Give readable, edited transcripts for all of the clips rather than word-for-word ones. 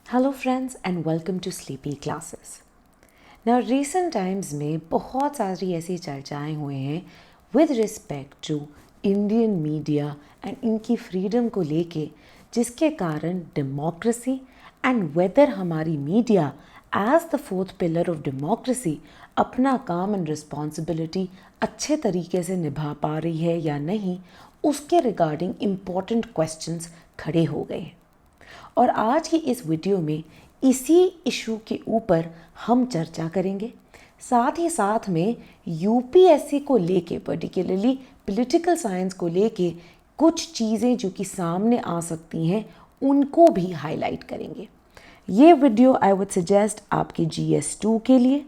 Hello friends and welcome to Sleepy Classes. Now recent times में बहुत सारी ऐसी चर्चाएं हुए हैं with respect to Indian media and इनकी फ्रीडम को लेके, जिसके कारण डेमोक्रेसी एंड वेदर हमारी media as the fourth pillar of democracy अपना काम एंड रिस्पॉन्सिबिलिटी अच्छे तरीके से निभा पा रही है या नहीं, उसके रिगार्डिंग इम्पॉर्टेंट क्वेश्चंस खड़े हो गए हैं। और आज की इस वीडियो में इसी इशू के ऊपर हम चर्चा करेंगे। साथ ही साथ में यूपीएससी को लेके, पर्टिकुलरली पॉलिटिकल साइंस को लेके कुछ चीज़ें जो कि सामने आ सकती हैं उनको भी हाईलाइट करेंगे। ये वीडियो आई वुड सजेस्ट आपके GS2 के लिए,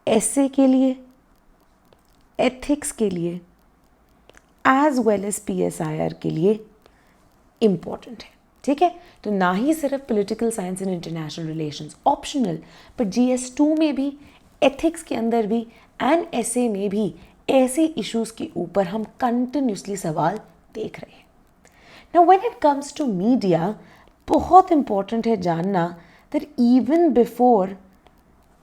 एसए के लिए, एथिक्स के लिए एज वेल एज PSIR के लिए इम्पॉर्टेंट है। ठीक है, तो ना ही सिर्फ political science and international relations optional, पर GS2 में भी, एथिक्स के अंदर भी एंड एसए में भी ऐसे इश्यूज के ऊपर हम कंटिन्यूसली सवाल देख रहे हैं। Now when it comes to media, बहुत इंपॉर्टेंट है जानना दैट इवन बिफोर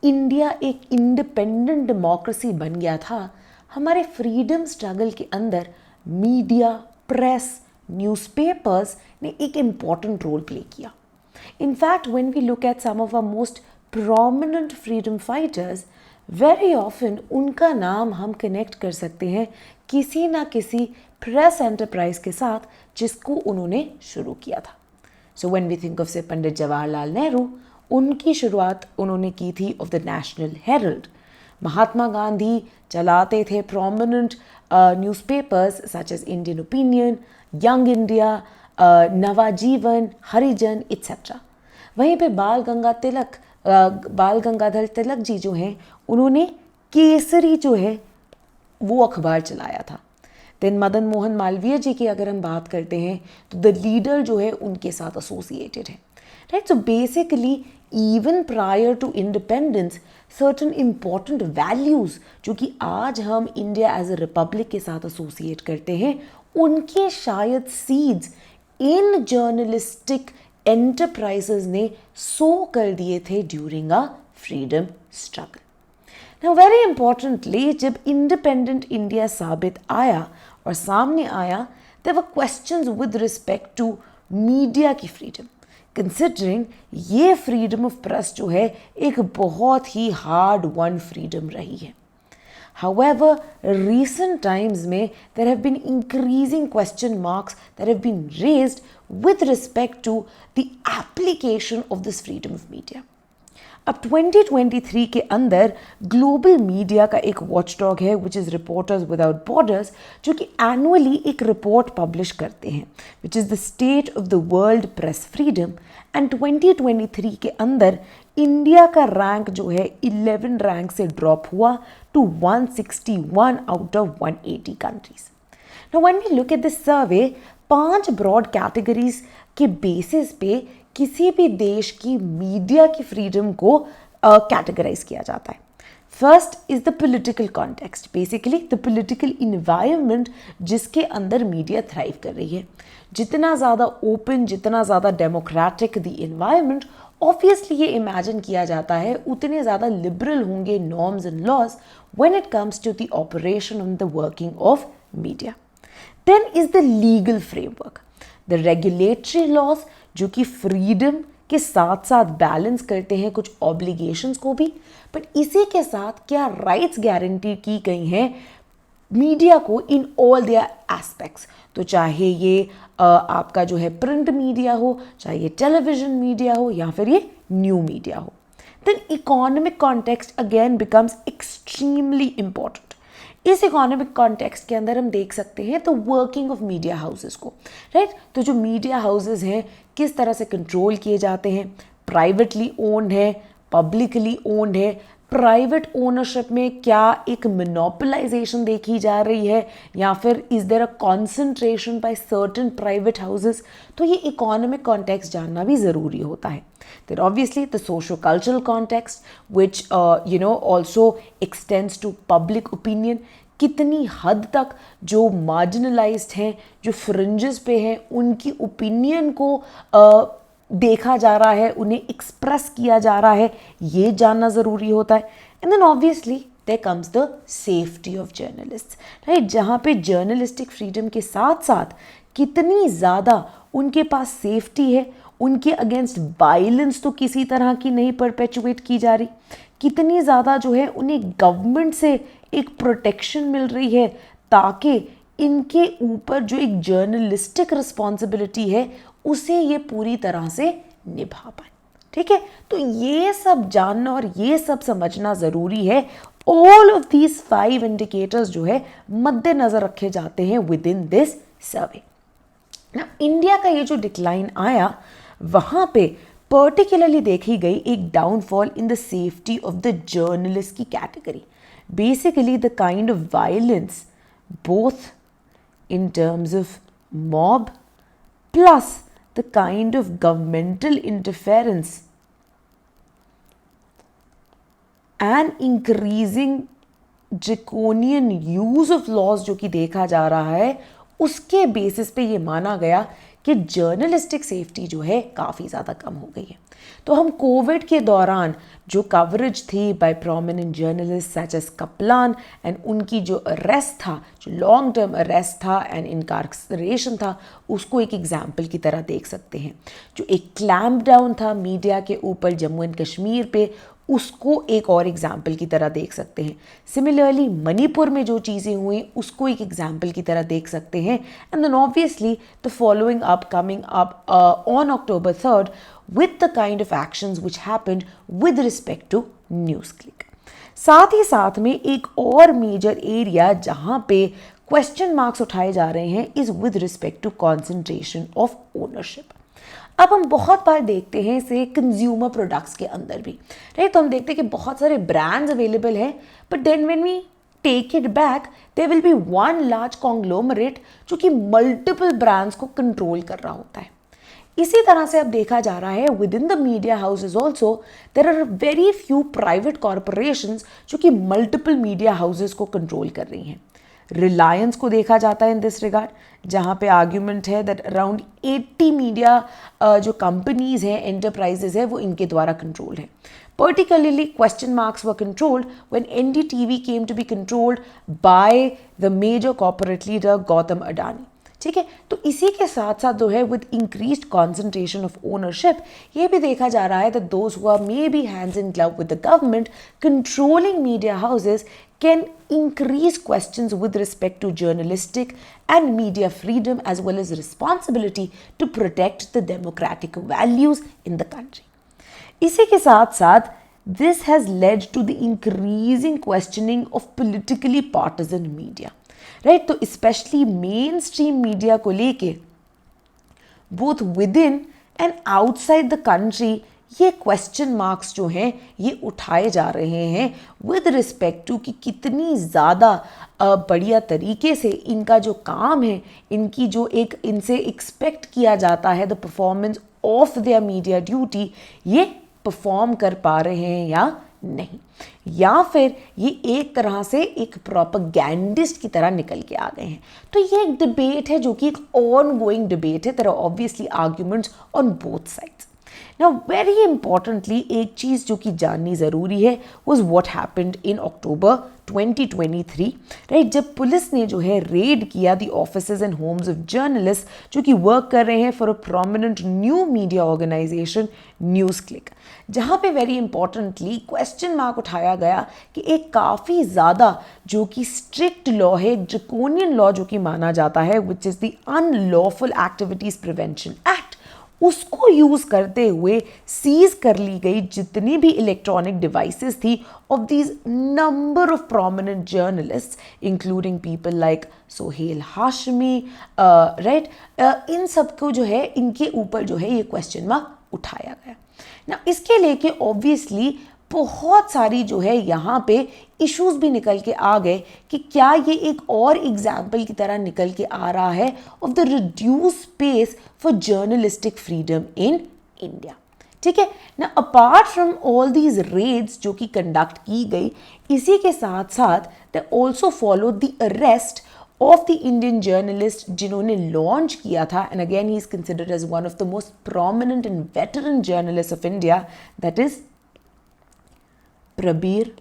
इंडिया एक इंडिपेंडेंट डेमोक्रेसी बन गया था, हमारे फ्रीडम स्ट्रगल के अंदर मीडिया, प्रेस, न्यूज़पेपर्स ने एक इम्पॉर्टेंट रोल प्ले किया। In fact when we look at some of our most prominent freedom fighters, very often उनका नाम हम कनेक्ट कर सकते हैं किसी ना किसी प्रेस एंटरप्राइज के साथ जिसको उन्होंने शुरू किया था। So when we think of say Pandit Jawaharlal Nehru, उनकी शुरुआत उन्होंने की थी of the National Herald. Mahatma Gandhi चलाते थे prominent newspapers such as Indian Opinion, Young India, Navajivan, Harijan etcetera. वहीं पे बाल गंगाधर तिलक जी जो हैं, उन्होंने केसरी जो है वो अखबार चलाया था। देन मदन मोहन मालवीय जी की अगर हम बात करते हैं तो द लीडर जो है उनके साथ एसोसिएटेड है, right. So basically even prior to independence certain important values जो कि आज हम इंडिया एज ए रिपब्लिक के साथ एसोसिएट करते हैं, उनके शायद सीड्स इन जर्नलिस्टिक एंटरप्राइजेस ने सो कर दिए थे during a freedom struggle. Now very importantly, जब इंडिपेंडेंट इंडिया साबित आया और सामने आया, there were questions with respect to media की फ्रीडम, कंसिडरिंग ये फ्रीडम ऑफ प्रेस जो है एक बहुत ही हार्ड वन फ्रीडम रही है। However, recent times में there have been increasing question marks that have been raised with respect to the application of this freedom of media. अब 2023 के अंदर ग्लोबल मीडिया का एक वॉचडॉग है which is reporters without borders, जो कि annually एक रिपोर्ट पब्लिश करते हैं विच is the state of the world press freedom. And 2023 के अंदर इंडिया का रैंक जो है 11 रैंक से ड्रॉप हुआ to 161 out of 180 countries. Now when we look at this survey, 5 broad categories के बेसिस पे किसी भी देश की मीडिया की फ्रीडम को कैटेगराइज किया जाता है। First is the political context, basically the political environment जिसके अंदर मीडिया थ्राइव कर रही है। जितना ज़्यादा ओपन, जितना ज़्यादा डेमोक्रेटिक द इन्वायरमेंट, ऑब्वियसली ये इमेजिन किया जाता है उतने ज़्यादा लिबरल होंगे norms and laws when it comes to the operation of the working of media. Then is the legal framework, the regulatory laws जो कि फ्रीडम के साथ साथ बैलेंस करते हैं कुछ ऑब्लिगेशंस को भी, बट इसी के साथ क्या राइट्स गारंटी की गई हैं मीडिया को इन ऑल देयर एस्पेक्ट्स। तो चाहे ये आपका जो है प्रिंट मीडिया हो, चाहे ये टेलीविजन मीडिया हो, या फिर ये न्यू मीडिया हो। Then economic context again becomes extremely important. इस इकोनॉमिक कॉन्टेक्स्ट के अंदर हम देख सकते हैं तो वर्किंग ऑफ मीडिया हाउसेस को, राइट। तो जो मीडिया हाउसेस हैं किस तरह से कंट्रोल किए जाते हैं, प्राइवेटली ओन्ड है, पब्लिकली ओन्ड है, प्राइवेट ओनरशिप में क्या एक मोनोपोलाइजेशन देखी जा रही है या फिर is there a concentration by certain private houses. तो ये इकोनॉमिक कॉन्टेक्स्ट जानना भी ज़रूरी होता है। Then obviously the socio-cultural context which also extends to public opinion, कितनी हद तक जो मार्जिनलाइज्ड हैं, जो फ्रिंजेस पे हैं, उनकी ओपिनियन को देखा जा रहा है, उन्हें एक्सप्रेस किया जा रहा है, ये जानना ज़रूरी होता है। And then obviously there comes the safety of journalist, right, जहाँ पे जर्नलिस्टिक फ्रीडम के साथ साथ कितनी ज़्यादा उनके पास सेफ्टी है, उनके अगेंस्ट वायलेंस तो किसी तरह की नहीं परपेचुएट की जा रही, कितनी ज़्यादा जो है उन्हें गवर्नमेंट से एक प्रोटेक्शन मिल रही है ताकि इनके ऊपर जो एक जर्नलिस्टिक रिस्पॉन्सिबिलिटी है उसे ये पूरी तरह से निभा पाए। ठीक है, तो ये सब जानना और ये सब समझना ज़रूरी है। ऑल ऑफ दीज 5 इंडिकेटर्स जो है मद्देनज़र रखे जाते हैं विद इन दिस सर्वे। ना इंडिया का ये जो डिक्लाइन आया वहाँ पे पर्टिकुलरली देखी गई एक downfall in the safety of the journalist की category, basically the kind of violence both in terms of mob plus the kind of governmental interference and increasing draconian use of laws जो कि देखा जा रहा है, उसके बेसिस पे ये माना गया कि जर्नलिस्टिक सेफ्टी जो है काफ़ी ज़्यादा कम हो गई है। तो हम कोविड के दौरान जो कवरेज थी by prominent journalist such as Kappan and उनकी जो अरेस्ट था, जो लॉन्ग टर्म अरेस्ट था एंड इनकार्सरेशन था, उसको एक एग्जाम्पल की तरह देख सकते हैं। जो एक क्लैम्प डाउन था मीडिया के ऊपर जम्मू एंड कश्मीर पे, उसको एक और एग्जाम्पल की तरह देख सकते हैं। सिमिलरली मणिपुर में जो चीज़ें हुई उसको एक एग्जाम्पल की तरह देख सकते हैं। And then obviously the following up coming up on October 3rd with the kind of actions which happened with respect to NewsClick। साथ ही साथ में एक और मेजर एरिया जहाँ पे क्वेश्चन मार्क्स उठाए जा रहे हैं is with respect to concentration of ownership. अब हम बहुत बार देखते हैं इसे कंज्यूमर प्रोडक्ट्स के अंदर भी, राइट, तो हम देखते हैं कि बहुत सारे ब्रांड्स अवेलेबल हैं, but then when we take it back there will be one large conglomerate जो कि मल्टीपल ब्रांड्स को कंट्रोल कर रहा होता है। इसी तरह से अब देखा जा रहा है with in the media houses also there are very few private corporations जो कि मल्टीपल मीडिया हाउसेज को कंट्रोल कर रही हैं। रिलायंस को देखा जाता है इन दिस रिगार्ड, जहाँ पे आर्ग्यूमेंट है दैट अराउंड 80 मीडिया जो कंपनीज हैं, एंटरप्राइजेज है, वो इनके द्वारा कंट्रोल है। Particularly, question marks were controlled when NDTV came to be controlled by the major corporate leader Gautam Adani। ठीक है, तो इसी के साथ साथ जो है with increased concentration of ownership ये भी देखा जा रहा है that those who are may be hands in glove with the government controlling media houses can increase questions with respect to journalistic and media freedom as well as responsibility to protect the democratic values in the country। इसी के साथ साथ this has led to the increasing questioning of politically partisan media, right? तो especially mainstream media को लेके both within and outside the country ये question marks जो हैं ये उठाए जा रहे हैं विद रिस्पेक्ट टू कि कितनी ज़्यादा बढ़िया तरीके से इनका जो काम है, इनकी जो एक इनसे एक्सपेक्ट किया जाता है the performance of their media duty, ये परफॉर्म कर पा रहे हैं या नहीं, या फिर ये एक तरह से एक प्रोपेगेंडिस्ट की तरह निकल के आ गए हैं। तो ये एक डिबेट है जो कि एक ऑन गोइंग डिबेट है। There are obviously arguments on both sides. Now very importantly एक चीज़ जो कि जाननी ज़रूरी है was what happened in October 2023, right, जब पुलिस ने जो है रेड किया the offices and homes of journalist जो कि वर्क कर रहे हैं for a prominent new media organisation NewsClick, जहाँ पे वेरी इंपॉर्टेंटली क्वेश्चन मार्क उठाया गया कि एक काफ़ी ज़्यादा जो कि स्ट्रिक्ट लॉ है, एक ड्रैकोनियन लॉ जो कि माना जाता है which is the Unlawful Activities Prevention Act, उसको यूज़ करते हुए सीज कर ली गई जितनी भी इलेक्ट्रॉनिक डिवाइसेस थी of these number of prominent journalists including people like Sohail Hashmi, right, इन सबको जो है इनके ऊपर जो है ये क्वेश्चन मार्क उठाया गया ना। इसके लेके ऑब्वियसली बहुत सारी जो है यहाँ पे इश्यूज भी निकल के आ गए कि क्या ये एक और एग्जाम्पल की तरह निकल के आ रहा है of the reduce space for journalistic freedom in India. ठीक है ना, apart from all these raids जो कि कंडक्ट की गई, इसी के साथ साथ they also follow the arrest of the Indian journalist जिन्होंने लॉन्च किया था, and again he is considered as one of the most prominent and veteran journalist of India, that is Prabir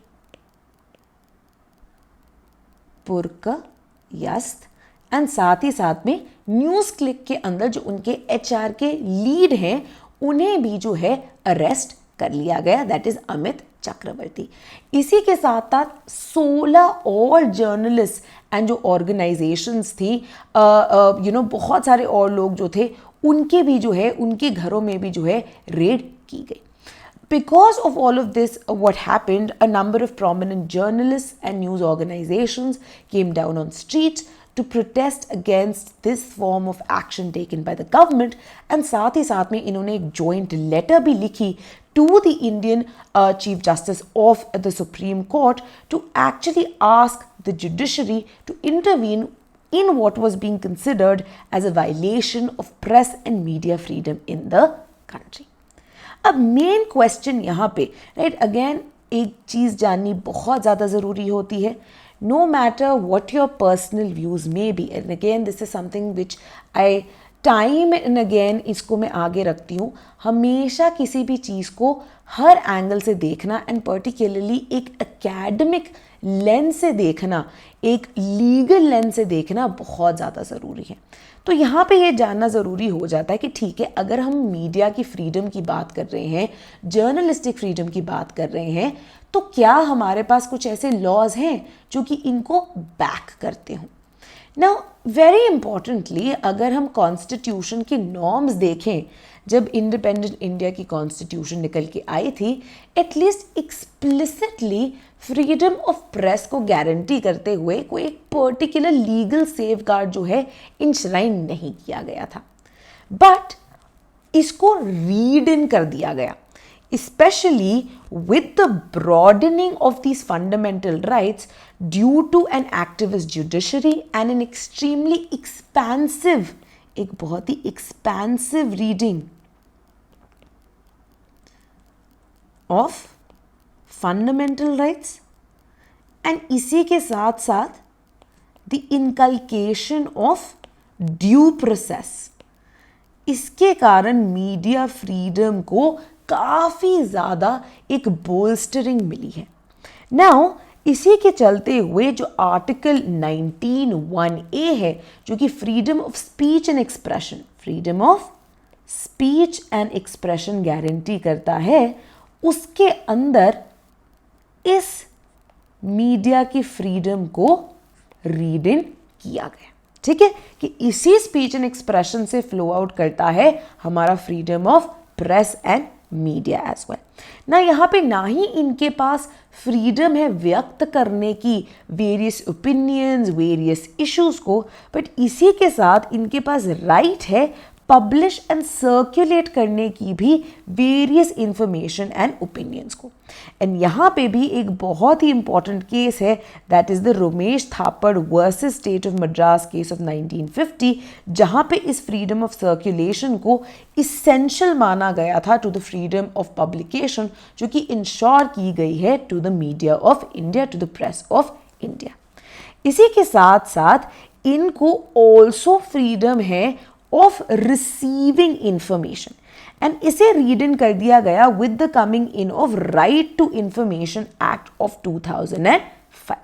Purkayastha. And साथ ही साथ में न्यूज़ क्लिक के अंदर जो उनके HR के लीड हैं उन्हें भी जो है अरेस्ट कर लिया गया, दैट इज अमित चक्रवर्ती। इसी के साथ साथ 16 और जर्नलिस्ट एंड जो ऑर्गेनाइजेशंस थी बहुत सारे और लोग जो थे उनके भी जो है उनके घरों में भी जो है रेड की गई। Because of all of this, what happened, a number of prominent journalists and news organizations came down on streets to protest against this form of action taken by the government, and साथ ही साथ में इन्होंने एक joint letter भी लिखी to the Indian Chief Justice of the Supreme Court to actually ask the judiciary to intervene in what was being considered as a violation of press and media freedom in the country. अब main question यहाँ पे right again एक चीज़ जाननी बहुत ज़्यादा ज़रूरी होती है, no matter what your personal views may be, and again this is something which I time and again इसको मैं आगे रखती हूँ, हमेशा किसी भी चीज़ को हर एंगल से देखना एंड पर्टिकुलरली एक एकेडमिक लेंस से देखना, एक लीगल लेंस से देखना बहुत ज़्यादा ज़रूरी है। तो यहाँ पे ये जानना ज़रूरी हो जाता है कि ठीक है, अगर हम मीडिया की फ्रीडम की बात कर रहे हैं, जर्नलिस्टिक फ्रीडम की बात कर रहे हैं, तो क्या हमारे पास कुछ ऐसे लॉज हैं जो कि इनको बैक करते हों। नाउ वेरी इंपॉर्टेंटली अगर हम कॉन्स्टिट्यूशन के नॉर्म्स देखें, जब इंडिपेंडेंट इंडिया की कॉन्स्टिट्यूशन निकल के आई थी, at least explicitly freedom of press को गारंटी करते हुए कोई एक पर्टिकुलर लीगल सेफगार्ड जो है इंश्राइन नहीं किया गया था, बट इसको रीड इन कर दिया गया, especially with the broadening of these fundamental rights due to an activist judiciary and an extremely expansive, एक बहुत ही expansive reading of fundamental rights, and इसी के साथ साथ the inculcation of due process। इसके कारण मीडिया फ्रीडम को काफ़ी ज़्यादा एक बोल्स्टरिंग मिली है। नाउ इसी के चलते हुए जो आर्टिकल 19(1)(a) है, जो कि freedom of speech and expression, freedom of speech and expression guarantee करता है, उसके अंदर इस मीडिया की फ्रीडम को रीड इन किया गया। ठीक है, कि इसी स्पीच एंड एक्सप्रेशन से फ्लो आउट करता है हमारा freedom of press and media as well. ना यहाँ पे ना ही इनके पास फ्रीडम है व्यक्त करने की वेरियस ओपिनियंस, वेरियस इश्यूज को, बट इसी के साथ इनके पास राइट है पब्लिश एंड सर्कुलेट करने की भी वेरियस इंफॉर्मेशन एंड ओपिनियंस को। एंड यहाँ पे भी एक बहुत ही इंपॉर्टेंट केस है, that is the Romesh Thapar versus state of Madras case of 1950, जहाँ पे इस फ्रीडम ऑफ सर्कुलेशन को इसेंशियल माना गया था to the freedom of publication, जो कि इंश्योर की गई है to the media of India, to the press of India. इसी के साथ साथ इनको ऑल्सो फ्रीडम है ऑफ रिसीविंग इंफॉर्मेशन, एंड इसे रीड इन कर दिया गया with the coming in of right to information act of 2005।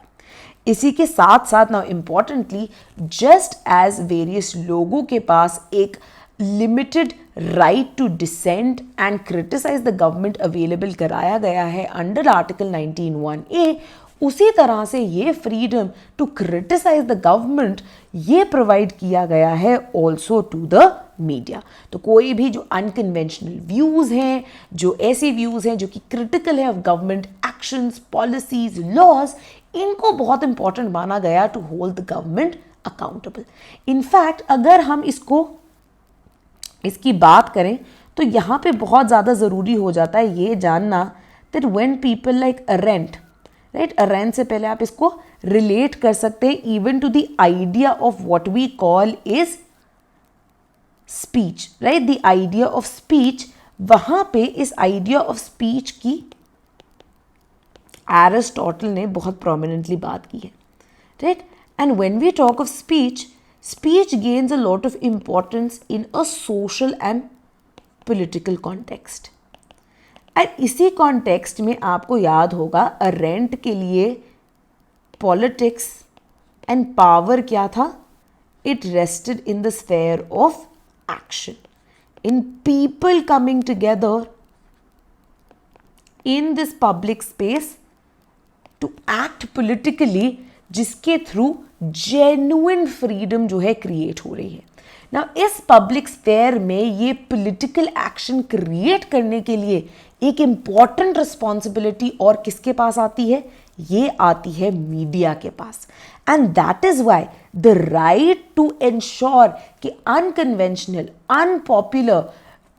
इसी के साथ साथ now importantly, just as various लोगों के पास एक limited right to dissent and criticise the government available कराया गया है अंडर आर्टिकल 19(1)(a), उसी तरह से ये freedom to criticise the government ये प्रोवाइड किया गया है ऑल्सो टू द मीडिया। तो कोई भी जो अनकन्वेंशनल व्यूज़ हैं, जो ऐसे व्यूज़ हैं जो कि क्रिटिकल है of government actions, policies, laws, इनको बहुत इंपॉर्टेंट माना गया to hold the government accountable. In fact अगर हम इसकी बात करें तो यहाँ पे बहुत ज़्यादा ज़रूरी हो जाता है ये जानना that when people like Arendt, right, Arendt से पहले आप इसको रिलेट कर सकते हैं even to the idea of what we call is speech, right, the idea of speech. वहां पे इस आइडिया ऑफ स्पीच की एरिस्टोटल ने बहुत प्रोमिनेंटली बात की है, right. And when we talk of speech, speech gains a lot of importance in a social and political context. और इसी कॉन्टेक्स्ट में आपको याद होगा अरेंट के लिए पॉलिटिक्स एंड पावर क्या था? It rested in the sphere of action, in people coming together in this public space to act politically, जिसके थ्रू जेन्युइन फ्रीडम जो है क्रिएट हो रही है ना। इस पब्लिक स्फेयर में ये पॉलिटिकल एक्शन क्रिएट करने के लिए एक इंपॉर्टेंट रिस्पॉन्सिबिलिटी और किसके पास आती है? ये आती है मीडिया के पास। And that is why the right to ensure कि unconventional, unpopular,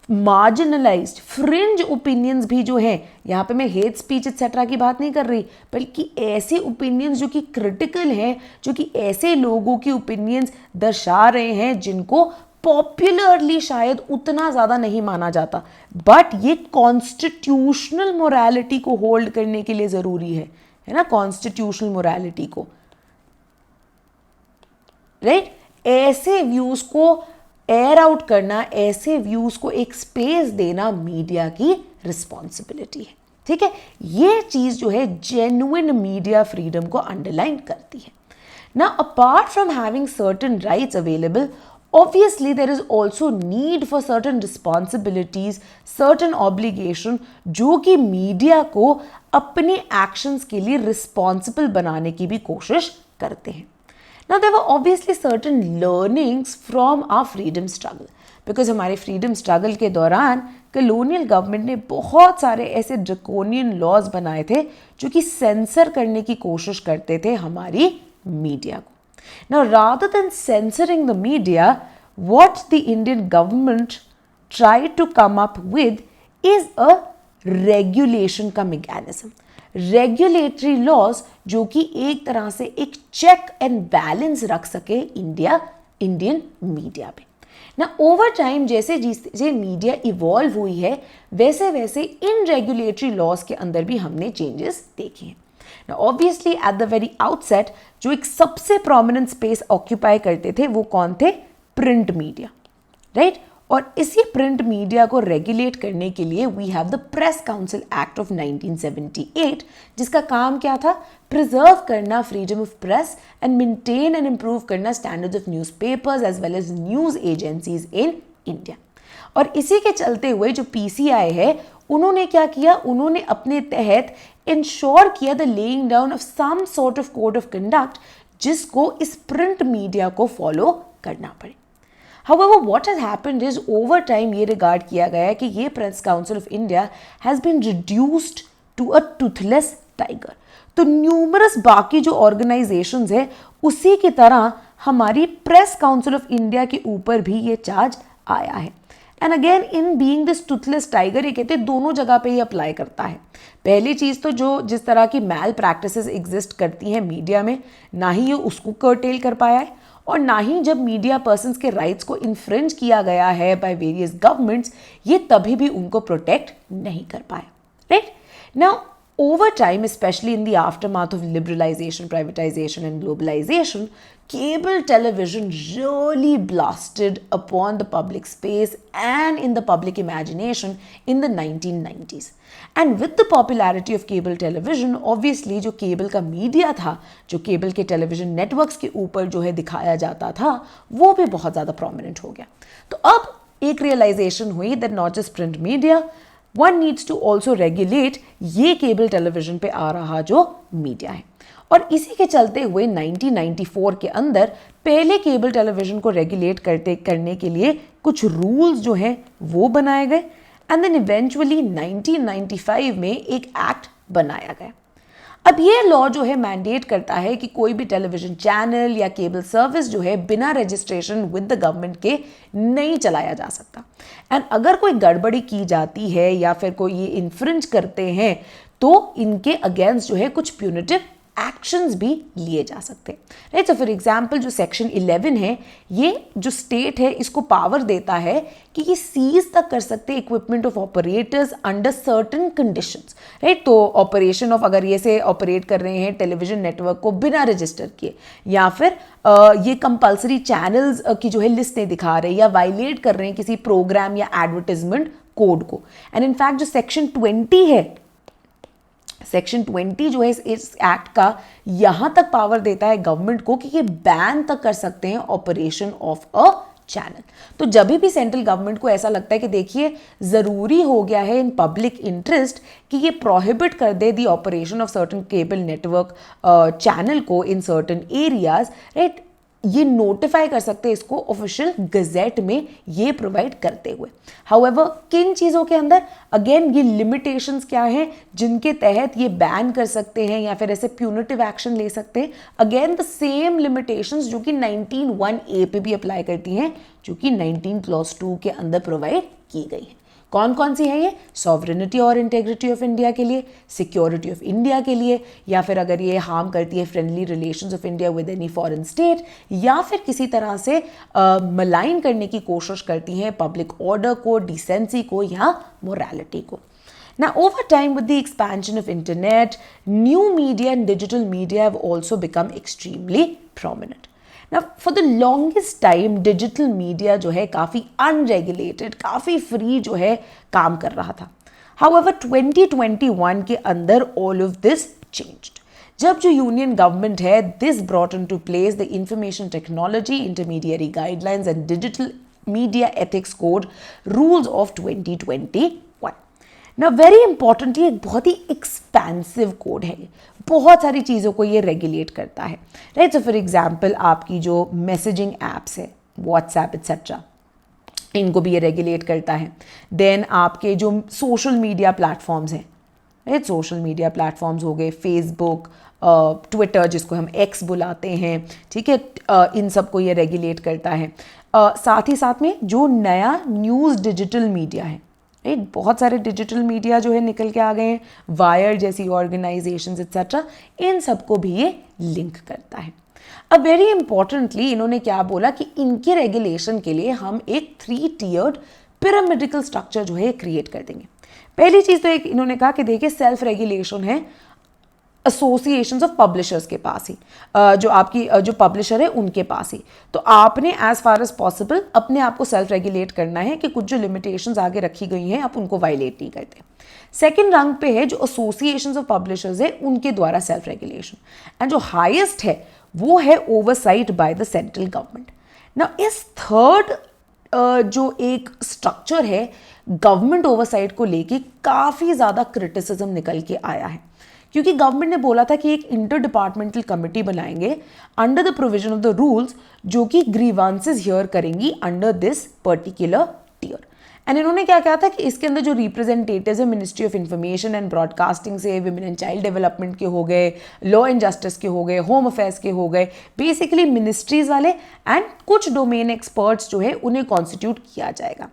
marginalised, fringe opinions भी जो है, यहाँ पे मैं हेट स्पीच एक्सेट्रा की बात नहीं कर रही, बल्कि ऐसे ओपिनियंस जो कि क्रिटिकल हैं, जो कि ऐसे लोगों की ओपिनियंस दर्शा रहे हैं जिनको पॉपुलरली शायद उतना ज़्यादा नहीं माना जाता, बट ये कॉन्स्टिट्यूशनल मोरालिटी को होल्ड करने के लिए ज़रूरी है ना, कॉन्स्टिट्यूशनल मोरालिटी को, राइट? ऐसे व्यूज़ को एयर आउट करना, ऐसे व्यूज को एक स्पेस देना मीडिया की रिस्पॉन्सिबिलिटी है, ठीक है? ये चीज जो है जेन्युइन मीडिया फ्रीडम को अंडरलाइन करती है ना। Apart from having certain rights available, obviously there is also need for certain responsibilities, certain obligation, जो कि मीडिया को अपने एक्शंस के लिए रिस्पॉन्सिबल बनाने की भी कोशिश करते हैं। Now there were obviously certain learnings from our freedom struggle, because हमारे freedom struggle के दौरान colonial government ने बहुत सारे ऐसे draconian laws बनाए थे जो कि सेंसर करने की कोशिश करते थे हमारी मीडिया को। Now rather than censoring the media, what the Indian government tried to come up with is a regulation का mechanism, रेगुलेटरी लॉज जो कि एक तरह से एक चेक एंड बैलेंस रख सके इंडियन मीडिया पे ना। ओवर टाइम जैसे जैसे मीडिया इवॉल्व हुई है, वैसे वैसे इन रेगुलेटरी लॉज के अंदर भी हमने चेंजेस देखे हैं ना। Obviously at the very outset जो एक सबसे प्रोमिनेंट स्पेस ऑक्यूपाई करते थे वो कौन थे? Print media, right? और इसी प्रिंट मीडिया को रेगुलेट करने के लिए we have the press council act of 1978, जिसका काम क्या था? प्रिजर्व करना freedom of press and maintain and improve करना standards of newspapers as well as news agencies in India. और इसी के चलते हुए जो पीसीआई है, उन्होंने क्या किया? उन्होंने अपने तहत इंश्योर किया the laying down of some sort of code of conduct जिसको इस प्रिंट मीडिया को फॉलो करना पड़े। However, what has happened is over time ये रिगार्ड किया गया है कि ये press council of India has been reduced to a toothless tiger। तो न्यूमरस बाकी जो ऑर्गेनाइजेशंस है उसी की तरह हमारी प्रेस काउंसिल ऑफ इंडिया के ऊपर भी ये चार्ज आया है। And again in being this Toothless tiger, ये कहते हैं दोनों जगह पे ही अप्लाई करता है। पहली चीज़ तो जो जिस तरह की मैल प्रैक्टिसेस एग्जिस्ट करती हैं मीडिया में, ना ही ये उसको कर्टेल कर पाया है, और ना ही जब मीडिया पर्सन्स के राइट्स को इन्फ्रिंज किया गया है बाय वेरियस गवर्नमेंट्स, ये तभी भी उनको प्रोटेक्ट नहीं कर पाया, right? Now over time, specially in the aftermath of liberalisation, privatisation and globalisation, cable television really blasted upon the public space and in the public imagination in the 1990s. And with the popularity of cable television, obviously जो cable का media था, जो cable के television networks के ऊपर जो है दिखाया जाता था, वो भी बहुत ज़्यादा प्रोमिनेंट हो गया। तो अब एक रियलाइजेशन हुई that not just print media, one needs to also regulate ये cable television पे आ रहा जो मीडिया है। और इसी के चलते हुए 1994 के अंदर पहले केबल टेलीविज़न को रेगुलेट करने के लिए कुछ रूल्स जो हैं वो बनाए गए, एंड देन इवेंचुअली 1995 में एक एक्ट बनाया गया। अब ये लॉ जो है मैंडेट करता है कि कोई भी टेलीविज़न चैनल या केबल सर्विस जो है बिना रजिस्ट्रेशन विद द गवर्नमेंट के नहीं चलाया जा सकता। एंड अगर कोई गड़बड़ी की जाती है या फिर कोई ये इन्फ्रिंज करते हैं तो इनके अगेंस्ट जो है कुछ प्यूनिटिव एक्शंस भी लिए जा सकते हैं, राइट। सो फॉर एग्जांपल जो सेक्शन 11 है, ये जो स्टेट है इसको पावर देता है कि ये सीज तक कर सकते हैं equipment of operators under certain conditions, right. तो ऑपरेशन ऑफ, अगर ये से ऑपरेट कर रहे हैं टेलीविजन नेटवर्क को बिना रजिस्टर किए, या फिर ये कंपल्सरी चैनल्स की जो है लिस्ट नहीं दिखा रहे, या वायलेट कर रहे हैं किसी प्रोग्राम या एडवर्टाइजमेंट कोड को। एंड इनफैक्ट जो सेक्शन 20 है, सेक्शन 20 जो है इस एक्ट का यहां तक पावर देता है गवर्नमेंट को कि ये बैन तक कर सकते हैं ऑपरेशन ऑफ अ चैनल। तो जब भी सेंट्रल गवर्नमेंट को ऐसा लगता है कि देखिए जरूरी हो गया है इन पब्लिक इंटरेस्ट कि ये प्रोहिबिट कर दे दी operation of certain cable network channel को इन सर्टेन एरियाज, राइट, ये नोटिफाई कर सकते हैं इसको ऑफिशियल गजेट में ये प्रोवाइड करते हुए। हाउएवर किन चीज़ों के अंदर, अगेन ये लिमिटेशंस क्या हैं जिनके तहत ये बैन कर सकते हैं या फिर ऐसे प्यूनिटिव एक्शन ले सकते हैं। अगेन द सेम लिमिटेशंस जो कि 19(1)(a) पे भी अप्लाई करती हैं, जो कि 19 क्लॉज 2 के अंदर प्रोवाइड की गई है। कौन कौन सी है ये? सॉवरेनिटी और इंटेग्रिटी ऑफ इंडिया के लिए, सिक्योरिटी ऑफ इंडिया के लिए, या फिर अगर ये हार्म करती है friendly relations of India with any foreign state, या फिर किसी तरह से मलाइन करने की कोशिश करती हैं पब्लिक ऑर्डर को, डिसेंसी को या मोरालिटी को। Now, over time, with the expansion of internet, new media and digital media have also become extremely prominent. Now, for the longest time, digital media जो है काफ़ी unregulated, काफ़ी free जो है काम कर रहा था. However, 2021 के अंदर all of this changed. जब जो यूनियन गवर्नमेंट है, this brought into place the Information Technology Intermediary Guidelines and Digital Media Ethics Code Rules of 2021. ना वेरी इंपॉर्टेंटली एक बहुत ही एक्सपेंसिव कोड है, बहुत सारी चीज़ों को ये रेगुलेट करता है, राइट। सो फॉर एग्जांपल आपकी जो मैसेजिंग एप्स है, व्हाट्सएप एक्सेट्रा, इनको भी ये रेगुलेट करता है। देन आपके जो सोशल मीडिया प्लेटफॉर्म्स हैं, राइट, सोशल मीडिया प्लेटफॉर्म्स हो गए फेसबुक, ट्विटर जिसको हम एक्स बुलाते हैं, ठीक है, इन सब को ये रेगुलेट करता है। साथ ही साथ में जो नया न्यूज़ डिजिटल मीडिया है, राइट, बहुत सारे डिजिटल मीडिया जो है निकल के आ गए हैं, वायर जैसी ऑर्गेनाइजेशंस एक्सेट्रा, इन सबको भी ये लिंक करता है। अब वेरी इंपॉर्टेंटली इन्होंने क्या बोला कि इनके रेगुलेशन के लिए हम एक 3-tiered पिरामिडिकल स्ट्रक्चर जो है क्रिएट कर देंगे। पहली चीज़ तो एक इन्होंने कहा कि देखिए सेल्फ रेगुलेशन है एसोसिएशंस ऑफ पब्लिशर्स के पास ही, जो आपकी जो पब्लिशर है उनके पास ही। तो आपने एज फार एज पॉसिबल अपने आप को सेल्फ रेगुलेट करना है कि कुछ जो लिमिटेशंस आगे रखी गई हैं आप उनको वायलेट नहीं करते। सेकंड रंग पे है जो एसोसिएशंस ऑफ पब्लिशर्स है उनके द्वारा सेल्फ रेगुलेशन, एंड जो हाईएस्ट है वो है oversight by the central government. ना इस थर्ड जो एक स्ट्रक्चर है गवर्नमेंट ओवरसाइट को लेके काफ़ी ज़्यादा क्रिटिसिज्म निकल के आया है, क्योंकि गवर्नमेंट ने बोला था कि एक इंटर डिपार्टमेंटल कमेटी बनाएंगे under the provision of the rules, जो कि ग्रीवांसेस हियर करेंगी under this particular tier. And इन्होंने क्या कहा था कि इसके अंदर जो रिप्रेजेंटेटिव्स है ministry of information and broadcasting से, विमेन एंड चाइल्ड डेवलपमेंट के हो गए, लॉ एंड जस्टिस के हो गए, होम अफेयर्स के हो गए, बेसिकली मिनिस्ट्रीज वाले एंड कुछ डोमेन एक्सपर्ट्स जो है उन्हें कॉन्स्टिट्यूट किया जाएगा।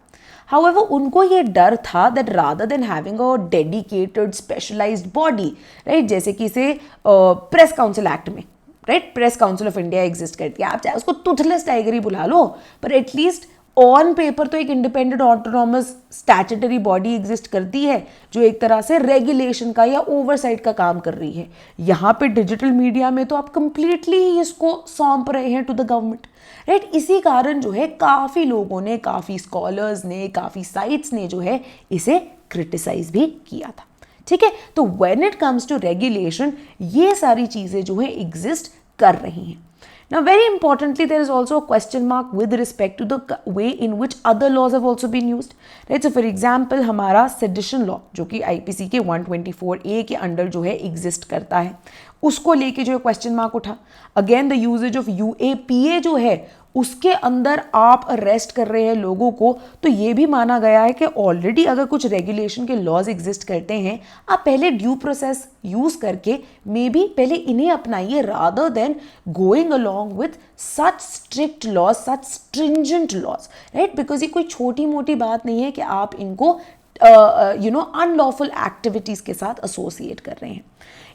However, उनको ये डर था that rather than having a dedicated specialized body, right, जैसे कि इसे प्रेस काउंसिल एक्ट में, right, press council of India exist करती है, आप चाहे उसको टूथलेस टाइगर ही बुला लो, पर एटलीस्ट ऑन पेपर तो एक independent autonomous statutory body exist करती है जो एक तरह से रेगुलेशन का या ओवरसाइट का काम कर रही है। यहाँ पे डिजिटल मीडिया में तो आप कंप्लीटली इसको सौंप रहे हैं टू द गवर्नमेंट, राइट। इसी कारण जो है काफ़ी लोगों ने, काफ़ी स्कॉलर्स ने, काफ़ी साइट्स ने जो है इसे क्रिटिसाइज भी किया था, ठीक है। तो when it comes to regulation ये सारी चीज़ें जो है एग्जिस्ट कर रही हैं। Now, very importantly, there is also a question mark with respect to the way in which other laws have also been used. Right? So, for example, हमारा sedition law जो कि IPC के 124A के under जो है exist करता है, उसको लेके जो है क्वेश्चन मार्क उठा। Again the usages of UAPA जो है उसके अंदर आप अरेस्ट कर रहे हैं लोगों को, तो ये भी माना गया है कि ऑलरेडी अगर कुछ रेगुलेशन के लॉज एग्जिस्ट करते हैं, आप पहले ड्यू प्रोसेस यूज करके मे बी पहले इन्हें अपनाइए rather than going along with such strict laws, such stringent laws, right. Because ये कोई छोटी मोटी बात नहीं है कि आप इनको अनलॉफुल एक्टिविटीज़ के साथ एसोसिएट कर रहे हैं।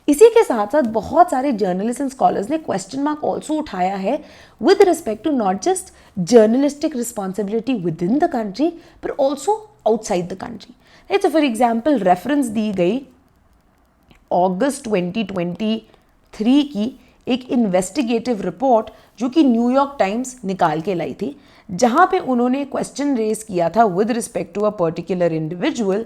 इसी के साथ साथ बहुत सारे जर्नलिस्ट एंड स्कॉलर्स ने क्वेश्चन मार्क ऑल्सो उठाया है with respect to not just journalistic responsibility with in the country but also outside the country. Right, so for example reference दी गई अगस्त 2023 की एक इन्वेस्टिगेटिव रिपोर्ट जो कि न्यूयॉर्क टाइम्स निकाल के लाई थी, जहाँ पे उन्होंने क्वेश्चन रेज किया था with respect to a particular individual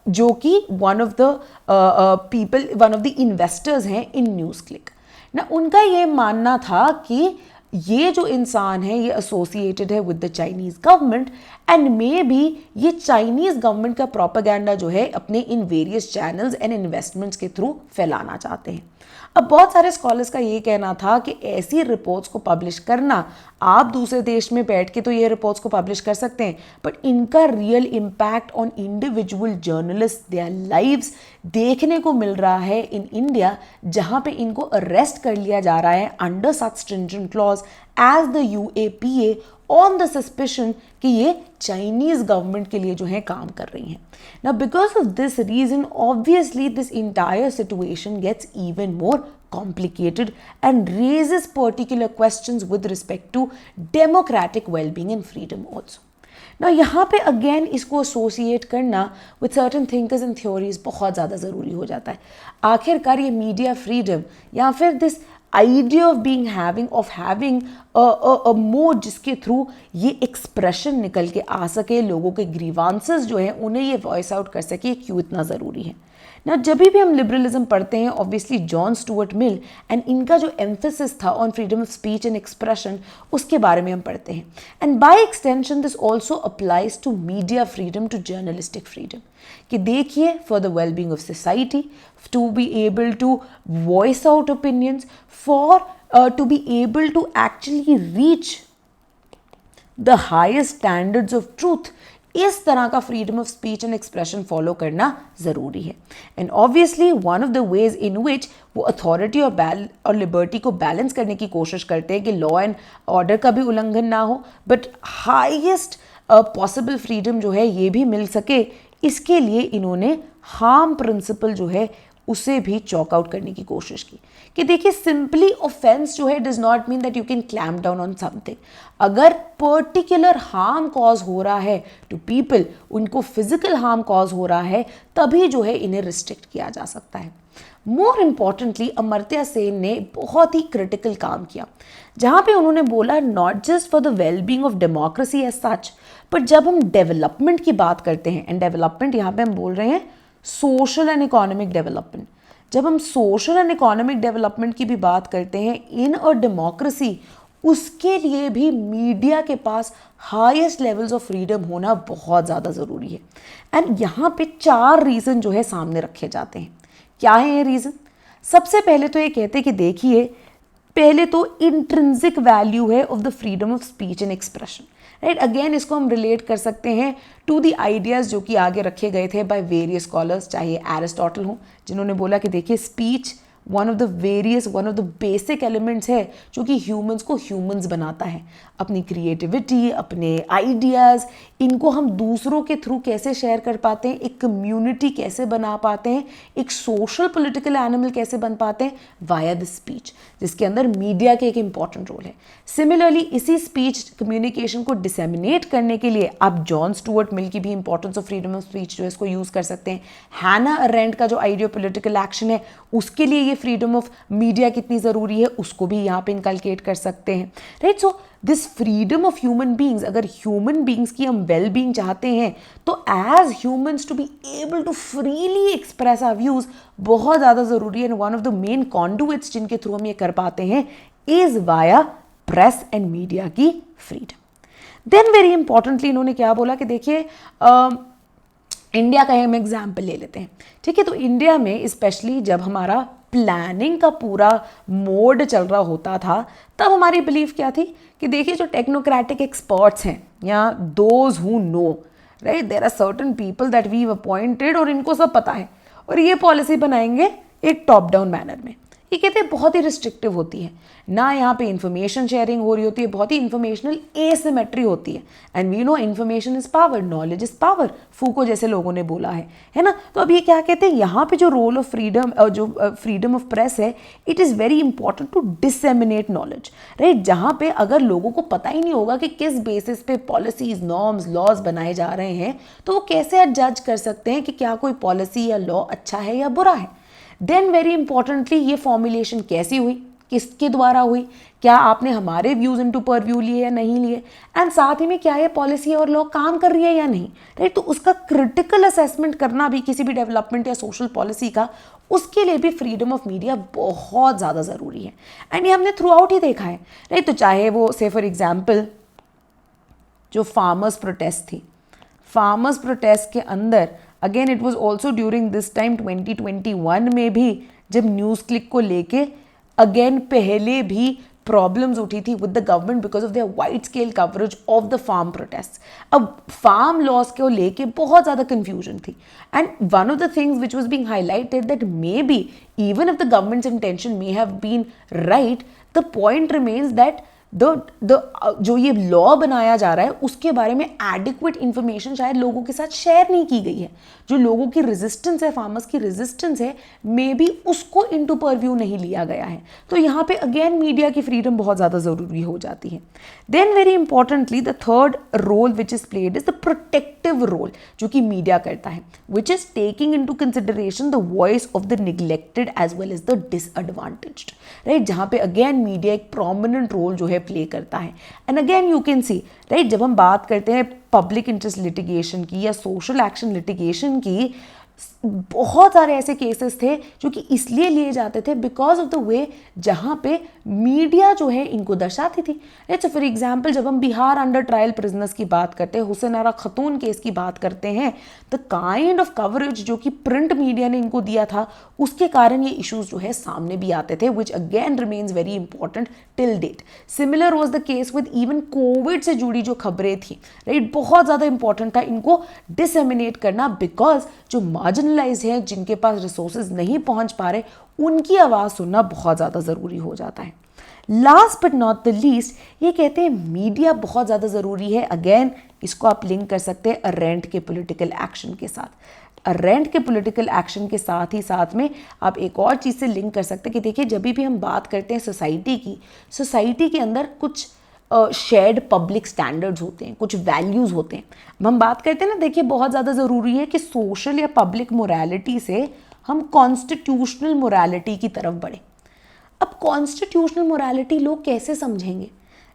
जो कि वन ऑफ द इन्वेस्टर्स हैं इन न्यूज़ क्लिक ना। उनका ये मानना था कि ये जो इंसान है ये एसोसिएटेड है with the Chinese government and may be ये चाइनीज़ गवर्नमेंट का प्रोपेगेंडा जो है अपने in various channels and investments के थ्रू फैलाना चाहते हैं। अब बहुत सारे स्कॉलर्स का ये कहना था कि ऐसी रिपोर्ट्स को पब्लिश करना, आप दूसरे देश में बैठ के तो ये रिपोर्ट्स को पब्लिश कर सकते हैं बट इनका real impact on individual journalist their lives देखने को मिल रहा है इन इंडिया, जहां पे इनको अरेस्ट कर लिया जा रहा है under such stringent clause as the UAPA on the suspicion कि ये चाइनीज गवर्नमेंट के लिए जो है काम कर रही हैं। Now because of this reason obviously this entire situation gets even more complicated and raises particular questions with respect to democratic well-being and freedom also. Now यहाँ पे again इसको associate करना with certain thinkers and theories बहुत ज़्यादा ज़रूरी हो जाता है। आखिरकार ये मीडिया फ्रीडम या फिर this idea of being having a mode जिसके थ्रू ये एक्सप्रेशन निकल के आ सके, लोगों के ग्रीवांसेस जो है उन्हें ये वॉइस आउट कर सके, क्यों इतना ज़रूरी है ना। जब भी हम लिबरलिज्म पढ़ते हैं obviously John Stuart Mill and इनका जो एम्फेसिस था on freedom of speech and expression उसके बारे में हम पढ़ते हैं and by extension this also applies to media freedom to journalistic freedom कि देखिए for the wellbeing of society to be able to voice out opinions for to be able to actually reach the highest standards of truth, इस तरह का freedom of speech and expression follow करना ज़रूरी है। And obviously one of the ways in which वो authority और liberty को balance करने की कोशिश करते हैं कि लॉ एंड ऑर्डर का भी उल्लंघन ना हो बट हाईएस्ट पॉसिबल फ्रीडम जो है ये भी मिल सके, इसके लिए इन्होंने हार्म प्रिंसिपल जो है उसे भी चॉक आउट करने की कोशिश की कि देखिए सिंपली ऑफेंस जो है does not mean that you can clamp down on something. अगर पर्टिकुलर हार्म कॉज हो रहा है टू पीपल, उनको फिजिकल हार्म कॉज हो रहा है, तभी जो है इन्हें रिस्ट्रिक्ट किया जा सकता है। मोर इम्पॉर्टेंटली अमर्त्य सेन ने बहुत ही क्रिटिकल काम किया जहाँ पे उन्होंने बोला not just for the wellbeing of democracy as such but जब हम डेवलपमेंट की बात करते हैं एंड डेवलपमेंट यहाँ पे हम बोल रहे हैं सोशल एंड इकोनॉमिक डेवलपमेंट, जब हम सोशल एंड इकोनॉमिक डेवलपमेंट की भी बात करते हैं इन अ डेमोक्रेसी, उसके लिए भी मीडिया के पास हाईएस्ट लेवल्स ऑफ फ्रीडम होना बहुत ज़्यादा ज़रूरी है। एंड यहाँ पे 4 रीज़न जो है सामने रखे जाते हैं। क्या है ये रीज़न? सबसे पहले तो ये कहते हैं कि देखिए पहले तो इंट्रिंसिक वैल्यू है of the freedom of speech and expression, right. Again इसको हम रिलेट कर सकते हैं टू द आइडियाज़ जो कि आगे रखे गए थे बाय वेरियस स्कॉलर्स, चाहे एरिस्टोटल हो जिन्होंने बोला कि देखिए speech one of the basic elements है जो कि ह्यूमंस को ह्यूमंस बनाता है। अपनी क्रिएटिविटी, अपने आइडियाज़, इनको हम दूसरों के थ्रू कैसे शेयर कर पाते हैं, एक कम्युनिटी कैसे बना पाते हैं, एक सोशल पॉलिटिकल एनिमल कैसे बन पाते हैं वाया द स्पीच, जिसके अंदर मीडिया के एक इंपॉर्टेंट रोल है। सिमिलरली इसी स्पीच कम्युनिकेशन को डिसेमिनेट करने के लिए आप जॉन स्टुअर्ट मिल की भी importance of freedom of speech जो है इसको यूज़ कर सकते हैं। हैना अरेंट का जो आइडिया पॉलिटिकल एक्शन है उसके लिए ये फ्रीडम ऑफ मीडिया कितनी ज़रूरी है उसको भी यहाँ पे इनकलकेट कर सकते हैं, right. So this freedom of human beings, अगर ह्यूमन बींग्स की हम वेल बींग चाहते हैं तो as humans to be able to freely express our views बहुत ज़्यादा ज़रूरी है। One of the main conduits जिनके थ्रू हम ये कर पाते हैं is via press and media की फ्रीडम। देन वेरी इंपॉर्टेंटली इन्होंने क्या बोला कि देखिए इंडिया का हम एग्जाम्पल ले लेते हैं, ठीक है। तो इंडिया में स्पेशली जब हमारा प्लानिंग का पूरा मोड चल रहा होता था तब हमारी बिलीफ क्या थी कि देखिए जो टेक्नोक्रेटिक एक्सपर्ट्स हैं या those who know, right, there are certain people that we appointed और इनको सब पता है और ये पॉलिसी बनाएंगे एक टॉप डाउन मैनर में। ये कहते हैं बहुत ही रिस्ट्रिक्टिव होती है, ना यहाँ पे इंफॉर्मेशन शेयरिंग हो रही होती है, बहुत ही इंफॉर्मेशनल एसिमेट्री होती है। And we know information is power, knowledge is power, Foucault जैसे लोगों ने बोला है ना। तो अब ये क्या कहते हैं, यहाँ पे जो रोल ऑफ फ्रीडम, जो फ्रीडम ऑफ प्रेस है, it is very important to disseminate knowledge, right. जहाँ पे अगर लोगों को पता ही नहीं होगा कि किस बेसिस पे पॉलिसीज, नॉर्म्स, लॉज बनाए जा रहे हैं, तो वो कैसे जज कर सकते हैं कि क्या कोई पॉलिसी या लॉ अच्छा है या बुरा है। देन वेरी इंपॉर्टेंटली ये फॉर्मुलेशन कैसी हुई, किसके द्वारा हुई, क्या आपने हमारे व्यूज इनटू परव्यू लिए या नहीं लिए, एंड साथ ही में क्या ये पॉलिसी और लॉ काम कर रही है या नहीं, राइट। तो उसका क्रिटिकल असेसमेंट करना भी किसी भी डेवलपमेंट या सोशल पॉलिसी का, उसके लिए भी फ्रीडम ऑफ मीडिया बहुत ज़्यादा ज़रूरी है। एंड ये हमने थ्रू आउट ही देखा है, राइट। तो चाहे वो से फॉर एग्जाम्पल जो फार्मर्स प्रोटेस्ट थी, फार्मर्स प्रोटेस्ट के अंदर again it was also during this time 2021 में भी, जब न्यूज़ क्लिक को लेके अगेन पहले भी प्रॉब्लम्स उठी थी with the government because of their wide scale coverage of the farm protest. अब फार्म लॉस को लेके बहुत ज़्यादा कंफ्यूजन थी, and one of the things which was being highlighted that may be even if the government's intention may have been right, the point remains that जो ये law बनाया जा रहा है उसके बारे में एडिक्वेट इंफॉर्मेशन शायद लोगों के साथ शेयर नहीं की गई है। जो लोगों की रेजिस्टेंस है, फार्मर्स की रेजिस्टेंस है, मे बी उसको इनटू परव्यू नहीं लिया गया है। तो यहाँ पे अगेन मीडिया की फ्रीडम बहुत ज़्यादा ज़रूरी हो जाती है। Then very importantly the third role which is played is the protective role जो कि मीडिया करता है, which is taking into consideration the voice of the neglected as well as the disadvantaged, right. जहाँ पे अगेन मीडिया एक prominent role जो है play करता है। And again you can see, right, जब हम बात करते हैं पब्लिक इंटरेस्ट लिटिगेशन की या सोशल एक्शन लिटिगेशन की, बहुत सारे ऐसे केसेस थे जो कि इसलिए लिए जाते थे बिकॉज ऑफ द वे जहाँ पे मीडिया जो है इनको दर्शाती थी। राइट, फॉर एग्जाम्पल जब हम बिहार अंडर ट्रायल प्रिजनर्स की बात करते हैं, हुसैन आरा खतून केस की बात करते हैं, द काइंड ऑफ कवरेज जो कि प्रिंट मीडिया ने इनको दिया था, उसके कारण ये इश्यूज जो है सामने भी आते थे, which again remains very important till date. Similar was the case with even Covid से जुड़ी जो खबरें थी, राइट, बहुत ज़्यादा इंपॉर्टेंट था इनको डिसेमिनेट करना, बिकॉज जो मार्जिनलाइज हैं, जिनके पास रिसोर्सेज नहीं पहुंच पा रहे, उनकी आवाज़ सुनना बहुत ज़्यादा ज़रूरी हो जाता है। Last but not the least, ये कहते हैं मीडिया बहुत ज़्यादा ज़रूरी है। अगेन इसको आप लिंक कर सकते हैं अरेंट के पॉलिटिकल एक्शन के साथ। अरेंट के पॉलिटिकल एक्शन के साथ ही साथ में आप एक और चीज़ से लिंक कर सकते हैं कि देखिए, जब भी हम बात करते हैं सोसाइटी की, सोसाइटी के अंदर कुछ शेयर्ड पब्लिक स्टैंडर्ड्स होते हैं, कुछ वैल्यूज़ होते हैं। हम बात करते हैं ना, देखिए बहुत ज़्यादा ज़रूरी है कि सोशल या पब्लिक मोरालिटी से हम कॉन्स्टिट्यूशनल मोरालिटी की तरफ बढ़े। अब कॉन्स्टिट्यूशनल मोरालिटी लोग कैसे समझेंगे,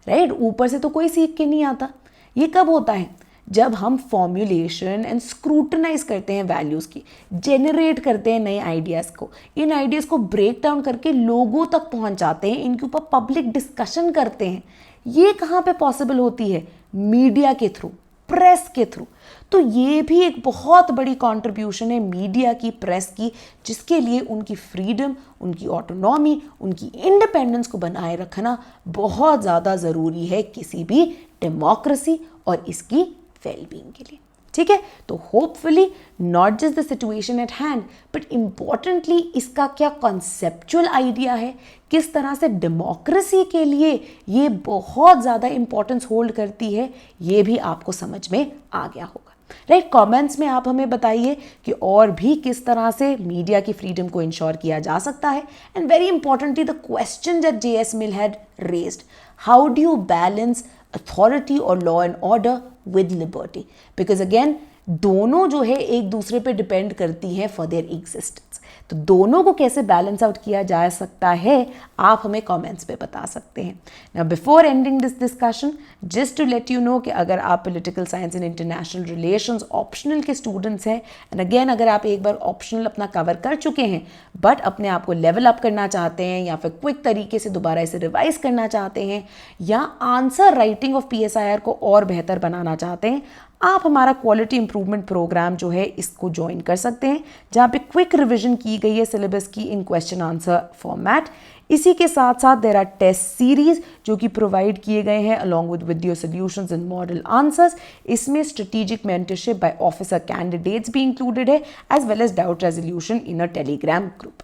राइट? ऊपर से तो कोई सीख के नहीं आता। ये कब होता है? जब हम फॉर्मुलेशन एंड स्क्रूटनाइज करते हैं वैल्यूज़ की, जेनरेट करते हैं नए आइडियाज़ को, इन आइडियाज़ को ब्रेक डाउन करके लोगों तक पहुंचाते हैं, इनके ऊपर पब्लिक डिस्कशन करते हैं। ये कहाँ पे पॉसिबल होती है? मीडिया के थ्रू, प्रेस के थ्रू। तो ये भी एक बहुत बड़ी कंट्रीब्यूशन है मीडिया की, प्रेस की, जिसके लिए उनकी फ्रीडम, उनकी ऑटोनॉमी, उनकी इंडिपेंडेंस को बनाए रखना बहुत ज़्यादा ज़रूरी है किसी भी डेमोक्रेसी और इसकी वेलबींग के लिए। ठीक है, तो hopefully not just the situation at hand, but importantly इसका क्या कॉन्सेप्चुअल आइडिया है, किस तरह से डेमोक्रेसी के लिए ये बहुत ज़्यादा इंपॉर्टेंस होल्ड करती है, ये भी आपको समझ में आ गया होगा। राइट, कमेंट्स में आप हमें बताइए कि और भी किस तरह से मीडिया की फ्रीडम को इंश्योर किया जा सकता है। And very importantly the question that JS Mill had raised, how do you balance authority or law and order with liberty? Because again, दोनों जो है एक दूसरे पे डिपेंड करती हैं फॉर देयर एग्जिस्टेंस। तो दोनों को कैसे बैलेंस आउट किया जा सकता है, आप हमें कमेंट्स पे बता सकते हैं। Now before ending this discussion, just to let you know कि अगर आप political science and international relations optional के स्टूडेंट्स हैं, एंड अगेन अगर आप एक बार ऑप्शनल अपना कवर कर चुके हैं बट अपने आप को लेवल अप करना चाहते हैं, या फिर क्विक तरीके से दोबारा इसे रिवाइज करना चाहते हैं, या आंसर राइटिंग ऑफ PSIR को और बेहतर बनाना चाहते हैं, आप हमारा क्वालिटी इंप्रूवमेंट प्रोग्राम जो है इसको ज्वाइन कर सकते हैं, जहाँ पे क्विक रिवीजन की गई है सिलेबस की इन क्वेश्चन आंसर फॉर्मेट। इसी के साथ साथ देयर आर टेस्ट सीरीज जो कि प्रोवाइड किए गए हैं along with video solutions and model answers. इसमें strategic mentorship by officer candidates भी इंक्लूडेड है, as well as doubt resolution in a Telegram group.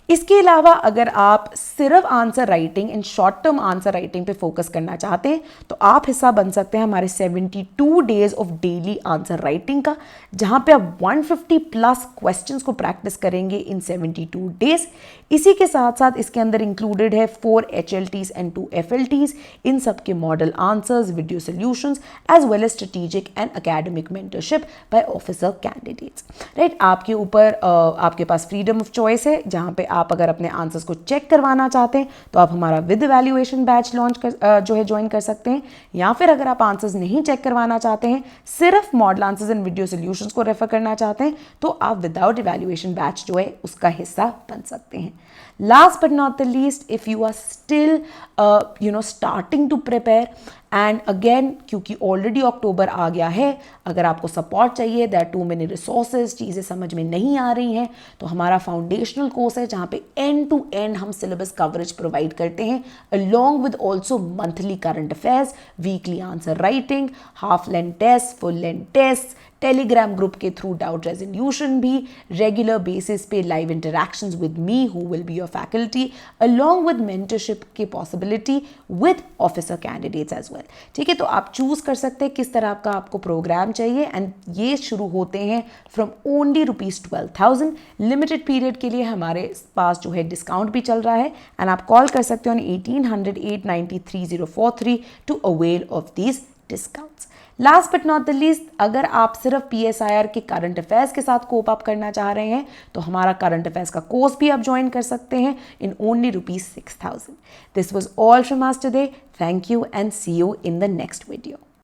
इसके अलावा अगर आप सिर्फ answer writing in short term answer writing पे फोकस करना चाहते हैं तो आप हिस्सा बन सकते हैं हमारे 72 days of daily answer writing का, जहां पे आप 150 प्लस क्वेश्चंस को प्रैक्टिस करेंगे इन 72 डेज। इसी के साथ साथ इसके अंदर इंक्लूडेड है 4 HLTs एंड 2 FLTs, इन सब के model answers, video solutions as well as strategic and academic mentorship by officer candidates. Right, आपके ऊपर आपके पास फ्रीडम ऑफ चॉइस है, जहां पे आप अगर अपने आंसर्स को चेक करवाना चाहते हैं तो आप हमारा विद इवैल्यूएशन बैच लॉन्च कर जो है ज्वाइन कर सकते हैं, या फिर अगर आप आंसर्स नहीं चेक करवाना चाहते हैं, सिर्फ model answers and video solutions को रेफर करना चाहते हैं, तो आप विदाउट इवैल्यूएशन बैच जो है उसका हिस्सा बन सकते हैं। Last but not the least, if you are still starting to prepare, and again क्योंकि ऑलरेडी अक्टूबर आ गया है, अगर आपको सपोर्ट चाहिए, दैट टू मेनी रिसोर्सेज, चीज़ें समझ में नहीं आ रही हैं, तो हमारा फाउंडेशनल कोर्स है जहाँ पे एंड टू एंड हम सिलेबस कवरेज प्रोवाइड करते हैं, along with also monthly current affairs, weekly answer writing, half length test, full length test, Telegram group के थ्रू डाउट रेजोल्यूशन भी, रेगुलर बेसिस पे live interactions with me who will be your faculty, along with mentorship की possibility with officer candidates as well. ठीक है, तो आप choose कर सकते हैं किस तरह का आपको प्रोग्राम चाहिए, एंड ये शुरू होते हैं फ्रॉम ओनली ₹12,000। लिमिटेड पीरियड के लिए हमारे पास जो है डिस्काउंट भी चल रहा है, एंड आप कॉल कर सकते हो 1800-893-043 to avail of these discounts. Last but not the least, अगर आप सिर्फ PSIR के करंट अफेयर्स के साथ कोप अप करना चाह रहे हैं तो हमारा करंट अफेयर्स का कोर्स भी आप ज्वाइन कर सकते हैं in only ₹6,000। This was all from us today. Thank you and see you in the next video.